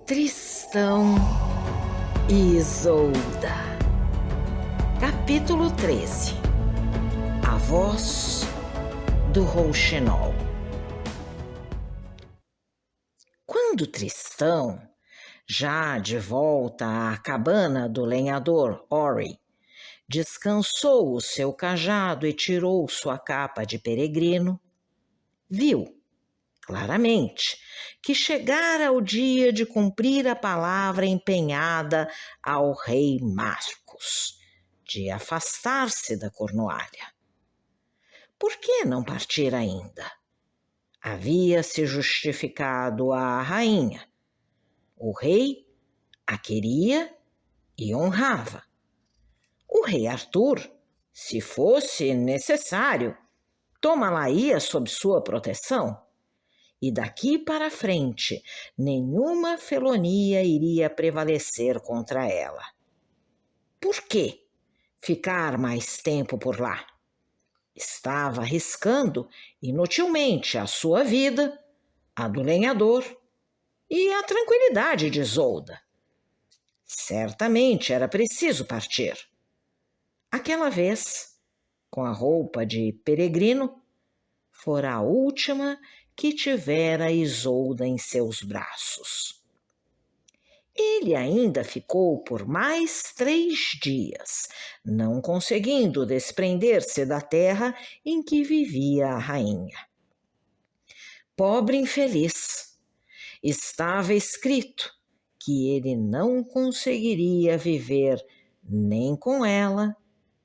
Tristão e Isolda. Capítulo 13. A voz do rouxinol. Quando Tristão, já de volta à cabana do lenhador Ori, descansou o seu cajado e tirou sua capa de peregrino, viu claramente que chegara o dia de cumprir a palavra empenhada ao rei Marcos, de afastar-se da Cornualha. Por que não partir ainda? Havia-se justificado a rainha. O rei a queria e honrava. O rei Arthur, se fosse necessário, tomá-la-ia sob sua proteção. E daqui para frente, nenhuma felonia iria prevalecer contra ela. Por que ficar mais tempo por lá? Estava arriscando inutilmente a sua vida, a do lenhador e a tranquilidade de Isolda. Certamente era preciso partir. Aquela vez, com a roupa de peregrino, fora a última que tivera Isolda em seus braços. Ele ainda ficou por mais 3 dias, não conseguindo desprender-se da terra em que vivia a rainha. Pobre infeliz! Estava escrito que ele não conseguiria viver nem com ela,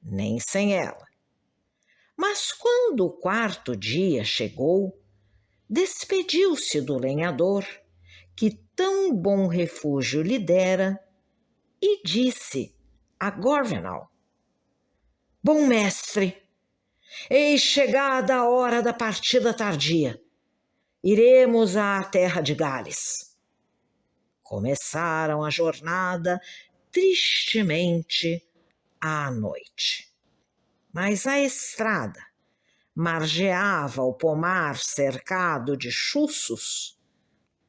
nem sem ela. Mas quando o 4º dia chegou, despediu-se do lenhador, que tão bom refúgio lhe dera, e disse a Gorvenal: Bom mestre, eis chegada a hora da partida tardia. Iremos à terra de Gales. Começaram a jornada tristemente à noite. Mas a estrada margeava o pomar cercado de chuços,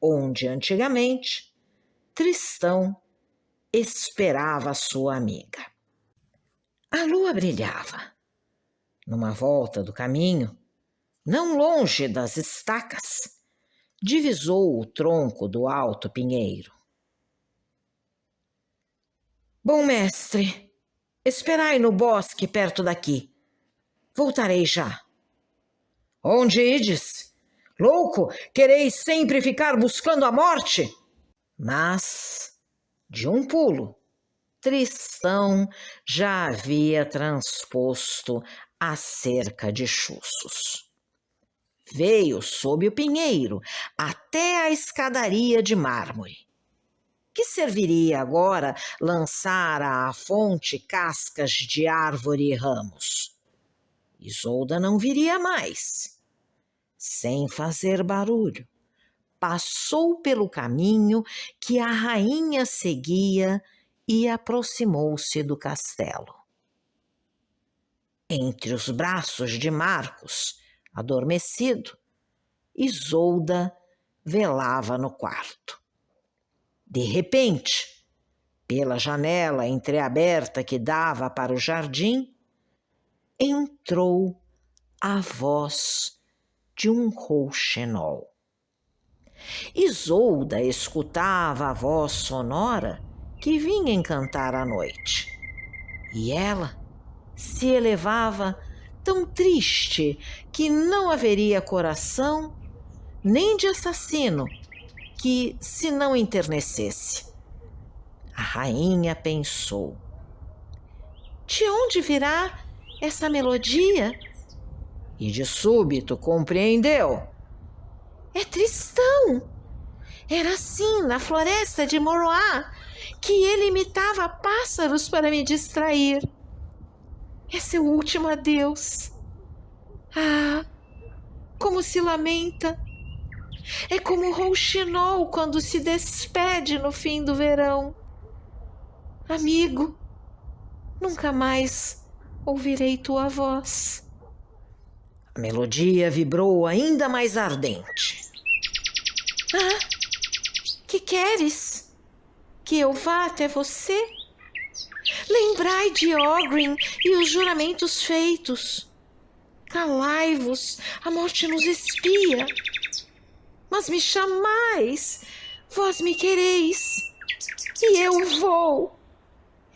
onde antigamente Tristão esperava sua amiga. A lua brilhava. Numa volta do caminho, não longe das estacas, divisou o tronco do alto pinheiro. Bom mestre, esperai no bosque perto daqui. Voltarei já. Onde ides? Louco, quereis sempre ficar buscando a morte? Mas, de um pulo, Tristão já havia transposto a cerca de chuços. Veio sob o pinheiro até a escadaria de mármore. Que serviria agora lançar à fonte cascas de árvore e ramos? Isolda não viria mais. Sem fazer barulho, passou pelo caminho que a rainha seguia e aproximou-se do castelo. Entre os braços de Marcos, adormecido, Isolda velava no quarto. De repente, pela janela entreaberta que dava para o jardim, entrou a voz de um rouxinol. Isolda escutava a voz sonora que vinha encantar a noite. E ela se elevava tão triste que não haveria coração nem de assassino que se não enternecesse. A rainha pensou: de onde virá essa melodia? E de súbito compreendeu. É Tristão! Era assim na floresta de Moroá que ele imitava pássaros para me distrair. É seu último adeus. Ah, como se lamenta! É como o rouxinol quando se despede no fim do verão. Amigo, nunca mais ouvirei tua voz. A melodia vibrou ainda mais ardente. Ah, Que queres? Que eu vá até você? Lembrai de Ogrin e os juramentos feitos. Calai-vos, a morte nos espia. Mas me chamais, vós me quereis, e eu vou.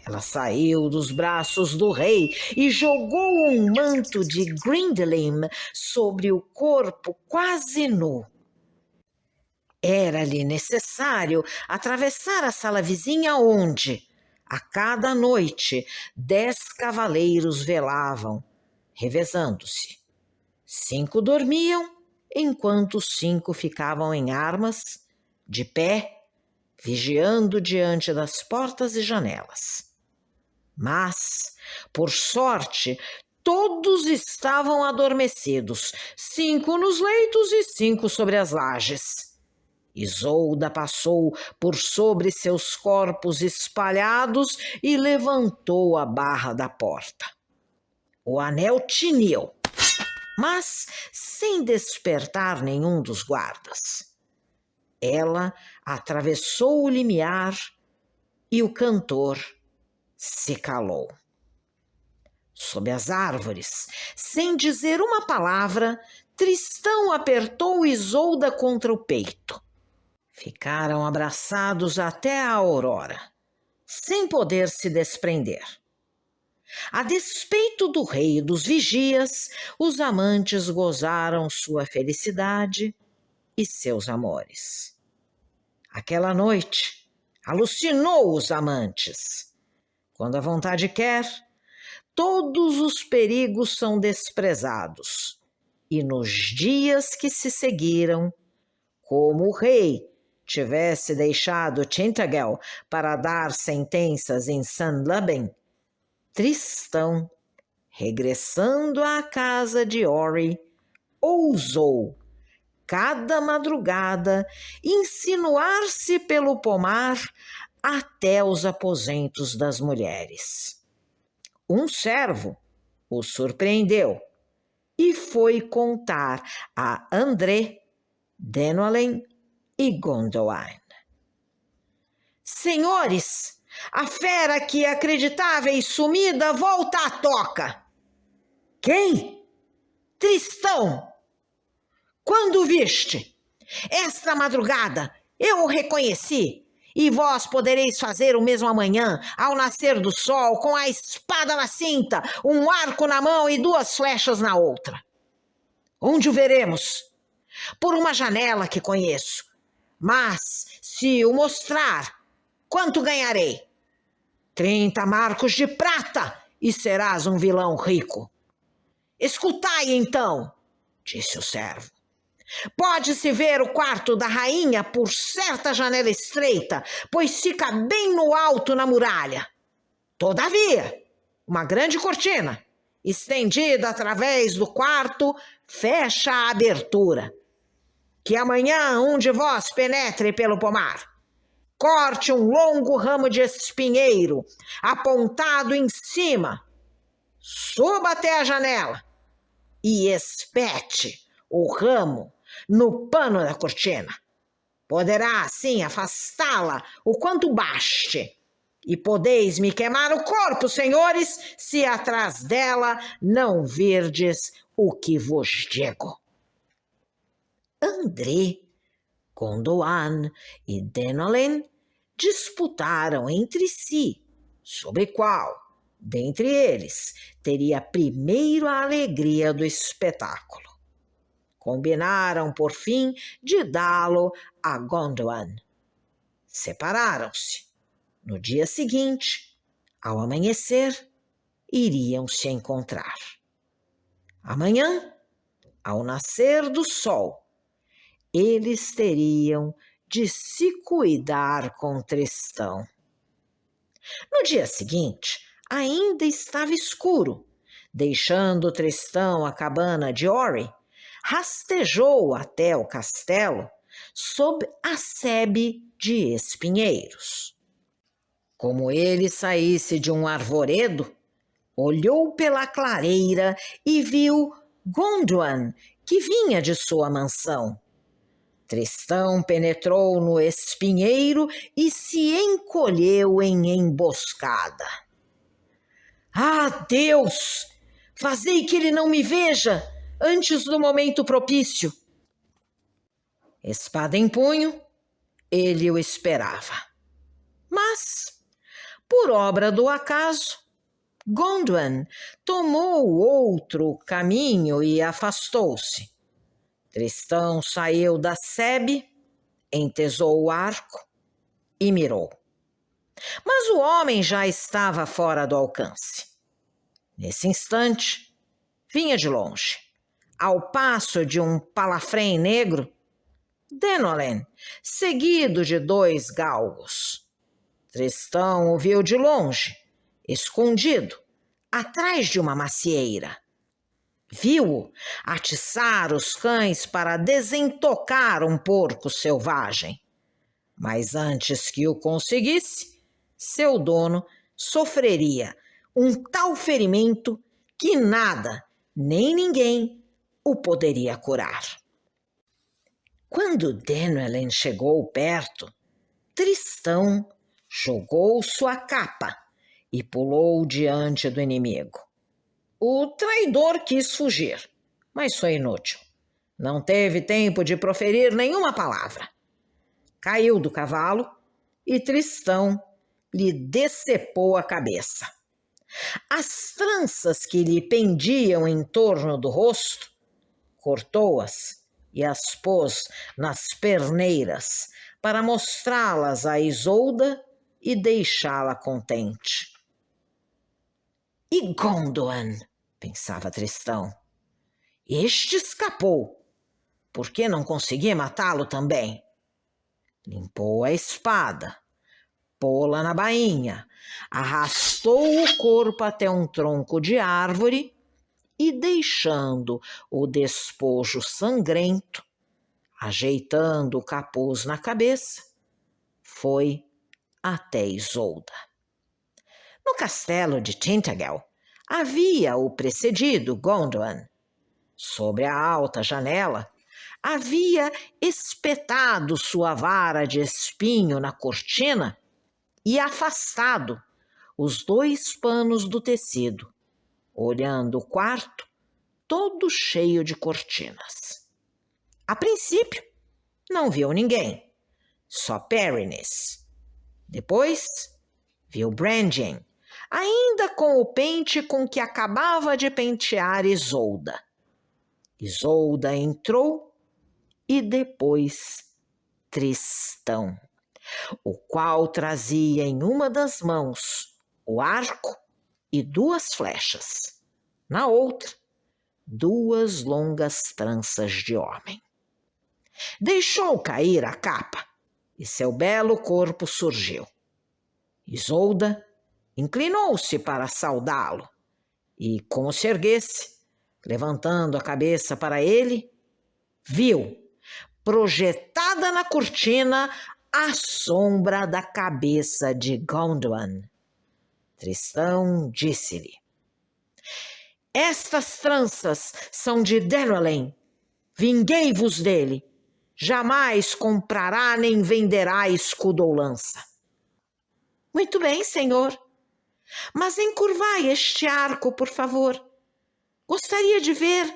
Ela saiu dos braços do rei e jogou um manto de Grindelin sobre o corpo quase nu. Era-lhe necessário atravessar a sala vizinha onde, a cada noite, 10 cavaleiros velavam, revezando-se. 5 dormiam, enquanto 5 ficavam em armas, de pé, vigiando diante das portas e janelas. Mas, por sorte, todos estavam adormecidos, 5 nos leitos e 5 sobre as lajes. Isolda passou por sobre seus corpos espalhados e levantou a barra da porta. O anel tiniu, mas sem despertar nenhum dos guardas. Ela atravessou o limiar e o cantor se calou. Sob as árvores, sem dizer uma palavra, Tristão apertou Isolda contra o peito. Ficaram abraçados até a aurora, sem poder se desprender. A despeito do rei e dos vigias, os amantes gozaram sua felicidade e seus amores. Aquela noite, alucinou os amantes. Quando a vontade quer, todos os perigos são desprezados. E nos dias que se seguiram, como o rei tivesse deixado Tintagel para dar sentenças em St. Luben, Tristão, regressando à casa de Ori, ousou, cada madrugada, insinuar-se pelo pomar até os aposentos das mulheres. Um servo o surpreendeu e foi contar a André, Denwalin e Gondolin. Senhores, a fera que acreditáveis sumida volta à toca. Quem? Tristão. Quando o viste? Esta madrugada eu o reconheci, e vós podereis fazer o mesmo amanhã, ao nascer do sol, com a espada na cinta, um arco na mão e 2 flechas na outra. Onde o veremos? Por uma janela que conheço. Mas, se o mostrar, quanto ganharei? 30 marcos de prata, e serás um vilão rico. Escutai, então, disse o servo. Pode-se ver o quarto da rainha por certa janela estreita, pois fica bem no alto na muralha. Todavia, uma grande cortina, estendida através do quarto, fecha a abertura. Que amanhã um de vós penetre pelo pomar. Corte um longo ramo de espinheiro, apontado em cima. Suba até a janela e espete o ramo no pano da cortina. Poderá, assim, afastá-la o quanto baste. E podeis me queimar o corpo, senhores, se atrás dela não virdes o que vos digo. André, Gondolin e Denwalin disputaram entre si sobre qual, dentre eles, teria primeiro a alegria do espetáculo. Combinaram, por fim, de dá-lo a Gondolin. Separaram-se. No dia seguinte, ao amanhecer, iriam se encontrar. Amanhã, ao nascer do sol, eles teriam de se cuidar com Tristão. No dia seguinte, ainda estava escuro. Deixando Tristão a cabana de Ori, rastejou até o castelo sob a sebe de espinheiros. Como ele saísse de um arvoredo, olhou pela clareira e viu Gondwan, que vinha de sua mansão. Tristão penetrou no espinheiro e se encolheu em emboscada. Ah, Deus! Fazei que ele não me veja antes do momento propício. Espada em punho, ele o esperava. Mas, por obra do acaso, Gondwan tomou outro caminho e afastou-se. Tristão saiu da sebe, entesou o arco e mirou. Mas o homem já estava fora do alcance. Nesse instante, vinha de longe, ao passo de um palafrém negro, Denolin, seguido de 2 galgos. Tristão o viu de longe, escondido, atrás de uma macieira. Viu-o atiçar os cães para desentocar um porco selvagem. Mas antes que o conseguisse, seu dono sofreria um tal ferimento que nada, nem ninguém, o poderia curar. Quando Denolin chegou perto, Tristão jogou sua capa e pulou diante do inimigo. O traidor quis fugir, mas foi inútil. Não teve tempo de proferir nenhuma palavra. Caiu do cavalo e Tristão lhe decepou a cabeça. As tranças que lhe pendiam em torno do rosto, cortou-as e as pôs nas perneiras para mostrá-las a Isolda e deixá-la contente. E Gondwan, pensava Tristão, este escapou. Por que não consegui matá-lo também? Limpou a espada, pô-la na bainha, arrastou o corpo até um tronco de árvore e, deixando o despojo sangrento, ajeitando o capuz na cabeça, foi até Isolda. No castelo de Tintagel havia-o precedido Gondwan. Sobre a alta janela havia espetado sua vara de espinho na cortina e afastado os 2 panos do tecido, olhando o quarto todo cheio de cortinas. A princípio, não viu ninguém, só Pérines. Depois, viu Brandon, ainda com o pente com que acabava de pentear Isolda. Isolda entrou e depois Tristão, o qual trazia em uma das mãos o arco e 2 flechas, na outra 2 longas tranças de homem. Deixou cair a capa e seu belo corpo surgiu. Isolda inclinou-se para saudá-lo e, como se erguesse, levantando a cabeça para ele, viu, projetada na cortina, a sombra da cabeça de Gondwan. Tristão disse-lhe: estas tranças são de Denolin. Vinguei-vos dele. Jamais comprará nem venderá escudo ou lança. Muito bem, senhor. Mas encurvai este arco, por favor. Gostaria de ver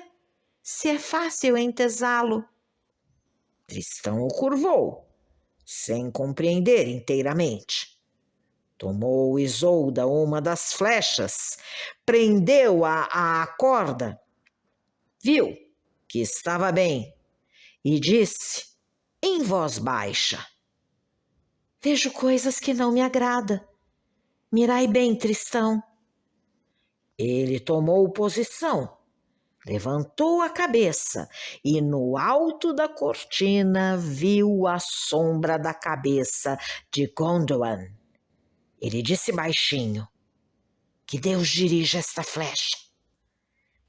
se é fácil entesá-lo. Tristão o curvou, sem compreender inteiramente. Tomou Isolda uma das flechas, prendeu-a à corda, viu que estava bem e disse em voz baixa: vejo coisas que não me agrada. Mirai bem, Tristão. Ele tomou posição, levantou a cabeça e no alto da cortina viu a sombra da cabeça de Gondwan. Ele disse baixinho: que Deus dirija esta flecha.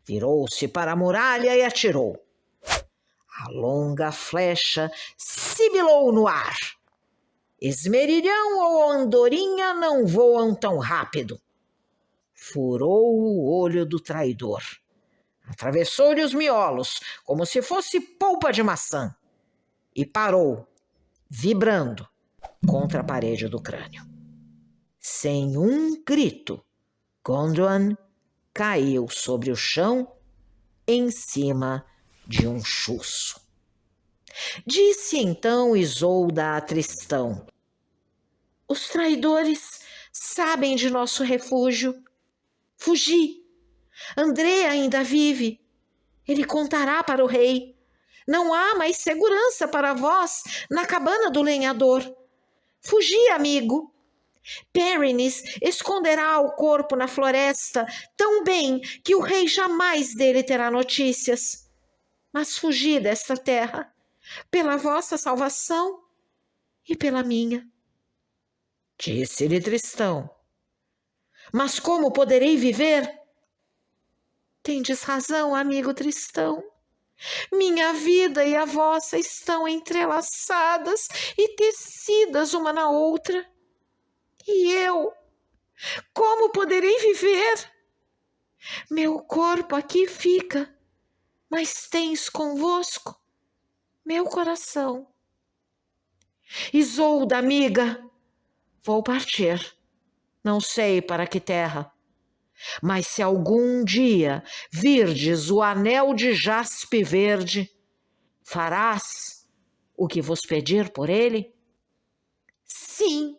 Virou-se para a muralha e atirou. A longa flecha sibilou no ar. Esmerilhão ou andorinha não voam tão rápido. Furou o olho do traidor. Atravessou-lhe os miolos, como se fosse polpa de maçã. e parou, vibrando contra a parede do crânio. Sem um grito, Gondwan caiu sobre o chão em cima de um chuço. Disse então Isolda a Tristão: os traidores sabem de nosso refúgio. Fugi. André ainda vive. Ele contará para o rei. Não há mais segurança para vós na cabana do lenhador. Fugi, amigo. Pérines esconderá o corpo na floresta tão bem que o rei jamais dele terá notícias. Mas fugi desta terra, pela vossa salvação e pela minha. Disse-lhe Tristão: mas como poderei viver? Tendes razão, amigo Tristão. Minha vida e a vossa estão entrelaçadas e tecidas uma na outra. E eu, como poderei viver? Meu corpo aqui fica, mas tens convosco meu coração. Isolda, amiga, vou partir. Não sei para que terra, mas se algum dia virdes o anel de jaspe verde, farás o que vos pedir por ele? Sim,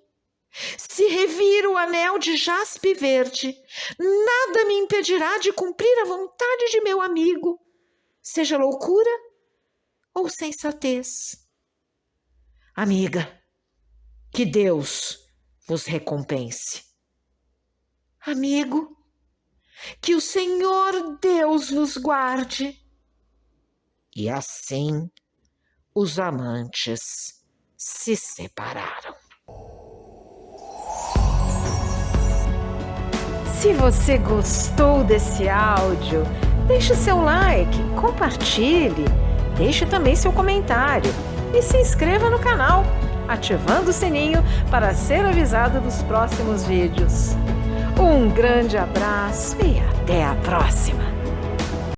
se revir o anel de jaspe verde, nada me impedirá de cumprir a vontade de meu amigo, seja loucura ou sensatez. Amiga, que Deus vos recompense. Amigo, que o Senhor Deus vos guarde. E assim os amantes se separaram. Se você gostou desse áudio, deixe seu like, compartilhe, deixe também seu comentário e se inscreva no canal, ativando o sininho para ser avisado dos próximos vídeos. Um grande abraço e até a próxima!